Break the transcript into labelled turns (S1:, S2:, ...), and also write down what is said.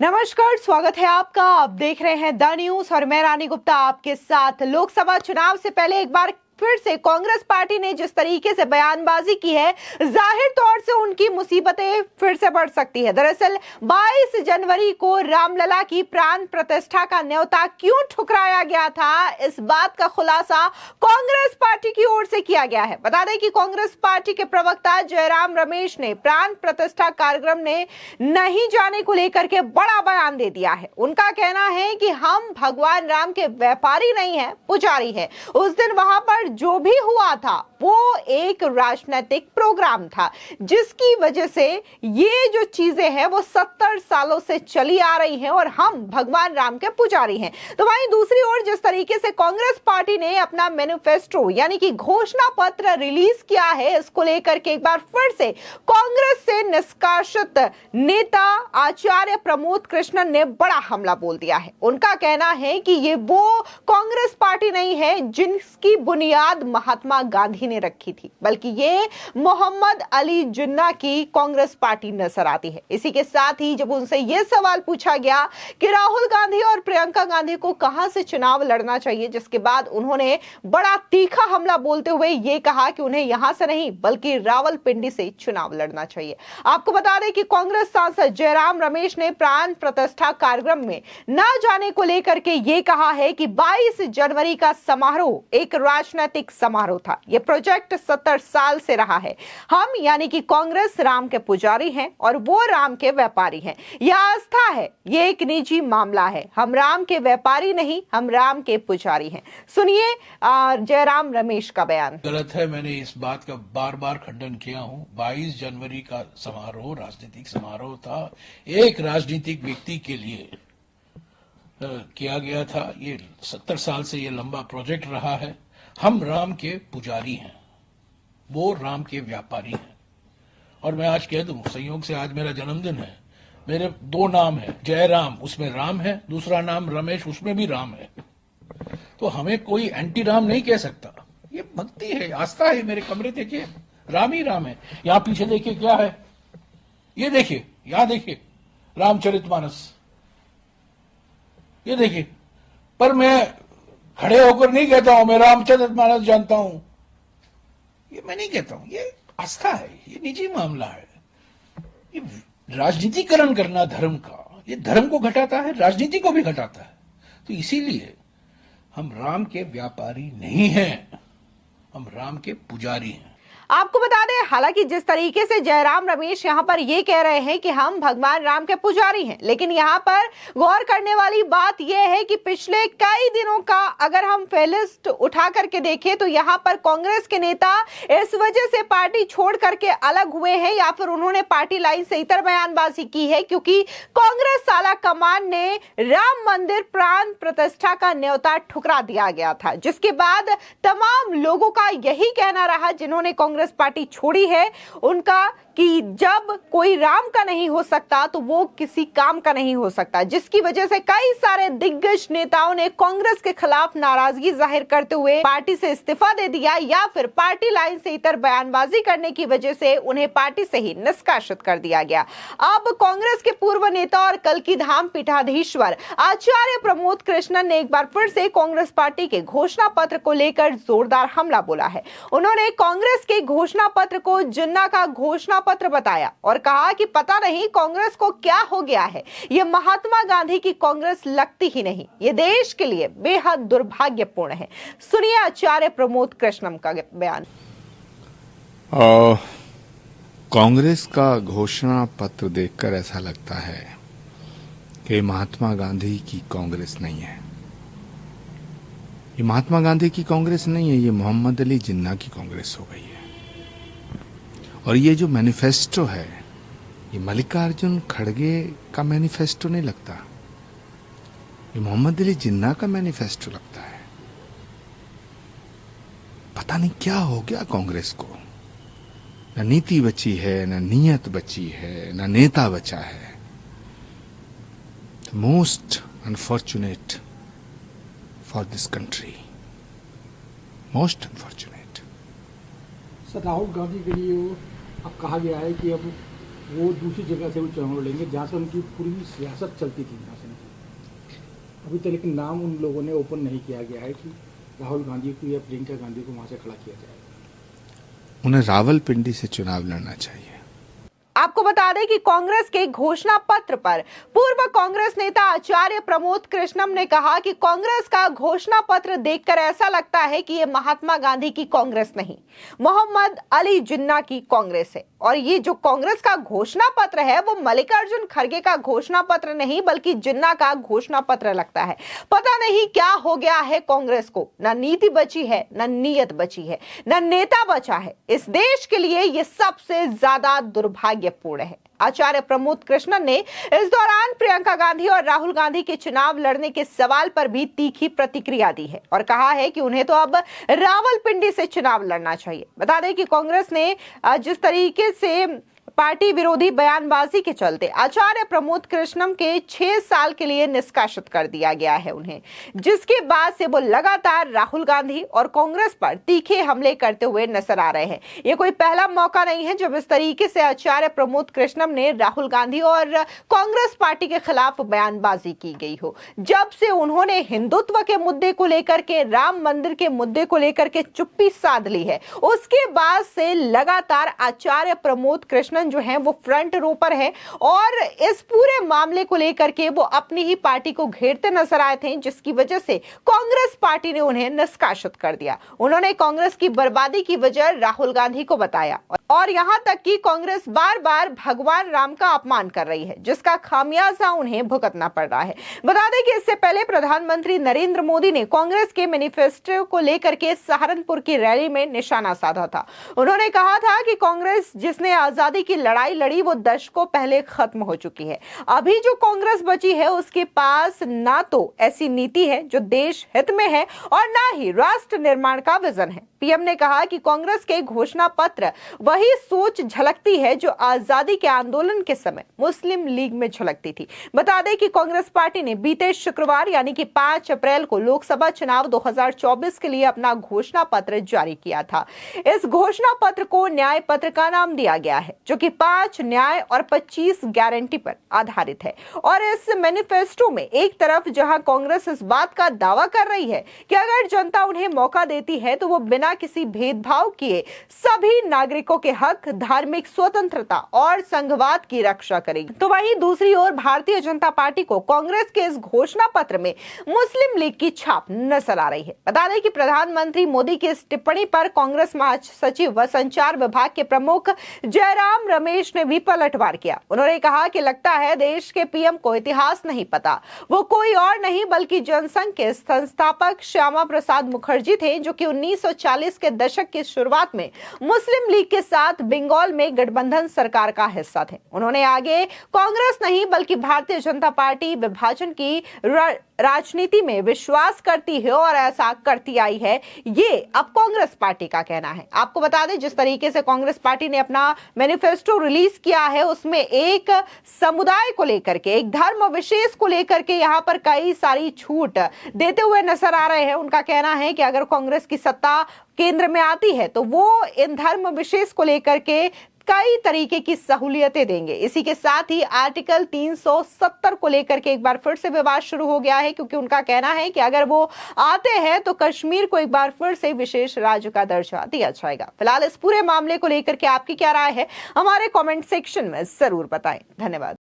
S1: नमस्कार, स्वागत है आपका। आप देख रहे हैं द न्यूज और मैं रानी गुप्ता आपके साथ। लोकसभा चुनाव से पहले एक बार फिर से कांग्रेस पार्टी ने जिस तरीके से बयानबाजी की है, जाहिर तौर से उनकी मुसीबतें फिर से बढ़ सकती है। दरअसल 22 जनवरी को रामलला की प्राण प्रतिष्ठा का न्योता क्यों ठुकराया गया था, इस बात का खुलासा कांग्रेस पार्टी की ओर से किया गया है। बता दें कि कांग्रेस पार्टी के प्रवक्ता जयराम रमेश ने प्राण प्रतिष्ठा कार्यक्रम में नहीं जाने को लेकर के बड़ा बयान दे दिया है। उनका कहना है कि हम भगवान राम के व्यापारी नहीं है, पुजारी है। उस दिन वहां पर जो भी हुआ था वो एक राजनीतिक प्रोग्राम था, जिसकी वजह से ये जो चीजें हैं वो 70 सालों से चली आ रही हैं और हम भगवान राम के पुजारी हैं। तो वहीं दूसरी ओर जिस तरीके से कांग्रेस पार्टी ने अपना मैनिफेस्टो यानी कि घोषणा पत्र रिलीज किया है, इसको लेकर के एक बार फिर से कांग्रेस से निष्कासित नेता आचार्य प्रमोद कृष्णन ने बड़ा हमला बोल दिया है। उनका कहना है कि ये वो कांग्रेस पार्टी नहीं है जिसकी बुनियाद महात्मा गांधी ने रखी थी, बल्कि ये मोहम्मद अली जिन्ना की कांग्रेस पार्टी नजर आती है। इसी के साथ ही जब उनसे यह सवाल पूछा गया कि राहुल गांधी और प्रियंका गांधी को कहां से चुनाव लड़ना चाहिए, जिसके बाद उन्होंने बड़ा तीखा हमला बोलते हुए यह कहा कि उन्हें यहां से नहीं बल्कि रावलपिंडी से चुनाव लड़ना चाहिए। आपको बता दें कि कांग्रेस सांसद जयराम रमेश ने प्राण प्रतिष्ठा कार्यक्रम में न जाने को लेकर के यह कहा है कि 22 जनवरी का समारोह एक राजनीतिक समारोह था। यह प्रोजेक्ट 70 साल से रहा है। हम यानी कि कांग्रेस राम के पुजारी हैं और वो राम के व्यापारी हैं। यह आस्था है, यह एक निजी मामला है। हम राम के व्यापारी नहीं, हम राम के पुजारी हैं। सुनिए जयराम रमेश का बयान।
S2: गलत है, मैंने इस बात का बार बार खंडन किया हूं। 22 जनवरी का समारोह राजनीतिक समारोह था, एक राजनीतिक व्यक्ति के लिए किया गया था। ये 70 साल से ये लंबा प्रोजेक्ट रहा है। हम राम के पुजारी हैं, वो राम के व्यापारी हैं। और मैं आज कह दूं, संयोग से आज मेरा जन्मदिन है। मेरे दो नाम है, जयराम उसमें राम है, दूसरा नाम रमेश उसमें भी राम है। तो हमें कोई एंटी राम नहीं कह सकता। ये भक्ति है, आस्था है। मेरे कमरे देखिए, राम ही राम है। यहां पीछे देखिए क्या है, ये देखिए, यहां देखिए रामचरितमानस, ये देखिए। पर मैं खड़े होकर नहीं कहता हूं मैं रामचरितमानस जानता हूं, ये मैं नहीं कहता हूं। ये आस्था है, ये निजी मामला है। ये राजनीतिकरण करना धर्म का, ये धर्म को घटाता है, राजनीति को भी घटाता है। तो इसीलिए हम राम के व्यापारी नहीं हैं, हम राम के पुजारी हैं।
S1: आपको बता दें, हालांकि जिस तरीके से जयराम रमेश यहां पर यह कह रहे हैं कि हम भगवान राम के पुजारी हैं, लेकिन यहां पर गौर करने वाली बात यह है कि पिछले कई दिनों का अगर हम फेलिस्ट उठा करके देखें तो यहां पर कांग्रेस के नेता इस वजह से पार्टी छोड़ करके अलग हुए हैं या फिर उन्होंने पार्टी लाइन से इतर बयानबाजी की है, क्योंकि कांग्रेस आला कमान ने राम मंदिर प्राण प्रतिष्ठा का न्योता ठुकरा दिया गया था, जिसके बाद तमाम लोगों का यही कहना रहा जिन्होंने कांग्रेस पार्टी छोड़ी है उनका कि जब कोई राम का नहीं हो सकता तो वो किसी काम का नहीं हो सकता, जिसकी वजह से कई सारे दिग्गज नेताओं ने कांग्रेस के खिलाफ नाराजगी जाहिर करते हुए पार्टी से इस्तीफा दे दिया या फिर पार्टी लाइन से इतर बयानबाजी करने की वजह से उन्हें पार्टी से ही निष्कासित कर दिया गया। अब कांग्रेस के पूर्व नेता और कल्की धाम पीठाधीश्वर आचार्य प्रमोद कृष्णन ने एक बार फिर से कांग्रेस पार्टी के घोषणा पत्र को लेकर जोरदार हमला बोला है। उन्होंने कांग्रेस के घोषणा पत्र को जिन्ना का घोषणा पत्र बताया और कहा कि पता नहीं कांग्रेस को क्या हो गया है, ये महात्मा गांधी की कांग्रेस लगती ही नहीं, ये देश के लिए बेहद दुर्भाग्यपूर्ण है। सुनिए आचार्य प्रमोद कृष्णन का बयान।
S3: कांग्रेस का घोषणा पत्र देखकर ऐसा लगता है कि महात्मा गांधी की कांग्रेस नहीं है। ये महात्मा गांधी की कांग्रेस नहीं है, ये मोहम्मद अली जिन्ना की कांग्रेस हो गई है। और ये जो मैनिफेस्टो है, ये मल्लिकार्जुन खड़गे का मैनिफेस्टो नहीं लगता, ये मोहम्मद अली जिन्ना का मैनिफेस्टो लगता है। पता नहीं क्या हो गया कांग्रेस को, न नीति बची है, न नीयत बची है, न नेता बचा है। Most unfortunate for this country, most unfortunate.
S4: Sir, Rahul Gandhi के लिए अब कहा गया है कि अब वो दूसरी जगह से वो चुनाव लड़ेंगे जहाँ से उनकी पूरी सियासत चलती थी यहाँ से अभी तक, लेकिन नाम उन लोगों ने ओपन नहीं किया गया है कि राहुल गांधी को या प्रियंका गांधी को वहाँ से खड़ा किया जाएगा।
S3: उन्हें रावलपिंडी से चुनाव लड़ना चाहिए।
S1: आपको बता दें कि कांग्रेस के घोषणा पत्र पर पूर्व कांग्रेस नेता आचार्य प्रमोद कृष्णम ने कहा कि कांग्रेस का घोषणा पत्र देखकर ऐसा लगता है कि ये महात्मा गांधी की कांग्रेस नहीं, मोहम्मद अली जिन्ना की कांग्रेस है। और ये जो कांग्रेस का घोषणा पत्र है वो मल्लिकार्जुन खड़गे का घोषणा पत्र नहीं बल्कि जिन्ना का घोषणा पत्र लगता है। पता नहीं क्या हो गया है कांग्रेस को, ना नीति बची है, ना नीयत बची है, ना नेता बचा है। इस देश के लिए ये सबसे ज्यादा दुर्भाग्यपूर्ण है। आचार्य प्रमोद कृष्णन ने इस दौरान प्रियंका गांधी और राहुल गांधी के चुनाव लड़ने के सवाल पर भी तीखी प्रतिक्रिया दी है और कहा है कि उन्हें तो अब रावलपिंडी से चुनाव लड़ना चाहिए। बता दें कि कांग्रेस ने जिस तरीके से पार्टी विरोधी बयानबाजी के चलते आचार्य प्रमोद कृष्णम के 6 साल के लिए निष्कासित कर दिया गया है उन्हें, जिसके बाद से वो लगातार राहुल गांधी और कांग्रेस पर तीखे हमले करते हुए नजर आ रहे हैं। ये कोई पहला मौका नहीं है जब इस तरीके से आचार्य प्रमोद कृष्णम ने राहुल गांधी और कांग्रेस पार्टी के खिलाफ बयानबाजी की गई हो। जब से उन्होंने हिंदुत्व के मुद्दे को लेकर के, राम मंदिर के मुद्दे को लेकर के चुप्पी साध ली है, उसके बाद से लगातार आचार्य प्रमोद कृष्णन जो है वो फ्रंट रो पर है और इस पूरे मामले को लेकर के वो अपनी ही पार्टी को घेरते नजर आए थे, जिसकी वजह से कांग्रेस पार्टी ने उन्हें निष्कासित कर दिया। उन्होंने कांग्रेस की बर्बादी की वजह राहुल गांधी को बताया और यहां तक कि कांग्रेस बार बार भगवान राम का अपमान कर रही है, जिसका खामियाजा उन्हें भुगतना पड़ रहा है। बता दें कि इससे पहले प्रधानमंत्री नरेंद्र मोदी ने कांग्रेस के मैनिफेस्टो को लेकर के सहारनपुर की रैली में निशाना साधा था। उन्होंने कहा था कि कांग्रेस जिसने आजादी की लड़ाई लड़ी वो दशकों पहले खत्म हो चुकी है। अभी जो कांग्रेस बची है उसके पास ना तो ऐसी नीति है जो देश हित में है और ना ही राष्ट्र निर्माण का विजन है। पीएम ने कहा कि कांग्रेस के घोषणा पत्र वही सोच झलकती है जो आजादी के आंदोलन के समय मुस्लिम लीग में झलकती थी। बता दें कि कांग्रेस पार्टी ने बीते शुक्रवार यानी कि 5 अप्रैल को लोकसभा चुनाव 2024 के लिए अपना घोषणा पत्र जारी किया था। इस घोषणा पत्र को न्याय पत्र का नाम दिया गया है, जो कि 5 न्याय और 25 गारंटी पर आधारित है। और इस मैनिफेस्टो में एक तरफ जहां कांग्रेस इस बात का दावा कर रही है कि अगर जनता उन्हें मौका देती है तो वो बिना किसी भेदभाव किए सभी नागरिकों के हक, धार्मिक स्वतंत्रता और संघवाद की रक्षा करेगी, तो वहीं दूसरी ओर भारतीय जनता पार्टी को कांग्रेस के इस घोषणा पत्र में मुस्लिम लीग की छाप नजर आ रही है। बता दें कि प्रधानमंत्री मोदी की इस टिप्पणी पर कांग्रेस महासचिव व संचार विभाग के प्रमुख जयराम रमेश ने भी पलटवार किया। उन्होंने कहा कि लगता है देश के पीएम को इतिहास नहीं पता। वो कोई और नहीं बल्कि जनसंघ के संस्थापक श्यामा प्रसाद मुखर्जी थे, जो कि 1940 के दशक की शुरुआत में मुस्लिम लीग के साथ बंगाल में गठबंधन सरकार का हिस्सा थे। उन्होंने आगे कांग्रेस नहीं बल्कि भारतीय जनता पार्टी विभाजन की राजनीति में विश्वास करती है और ऐसा करती आई है, ये अब कांग्रेस पार्टी का कहना है। आपको बता दें जिस तरीके से कांग्रेस पार्टी ने अपना मैनिफेस्टो रिलीज किया है उसमें एक समुदाय को लेकर के, एक धर्म विशेष को लेकर के यहाँ पर कई सारी छूट देते हुए नजर आ रहे हैं। उनका कहना है कि अगर कांग्रेस की सत्ता केंद्र में आती है तो वो इन धर्म विशेष को लेकर के कई तरीके की सहूलियतें देंगे। इसी के साथ ही आर्टिकल 370 को लेकर के एक बार फिर से विवाद शुरू हो गया है, क्योंकि उनका कहना है कि अगर वो आते हैं तो कश्मीर को एक बार फिर से विशेष राज्य का दर्जा दिया जाएगा। फिलहाल इस पूरे मामले को लेकर के आपकी क्या राय है, हमारे कमेंट सेक्शन में जरूर बताएं। धन्यवाद।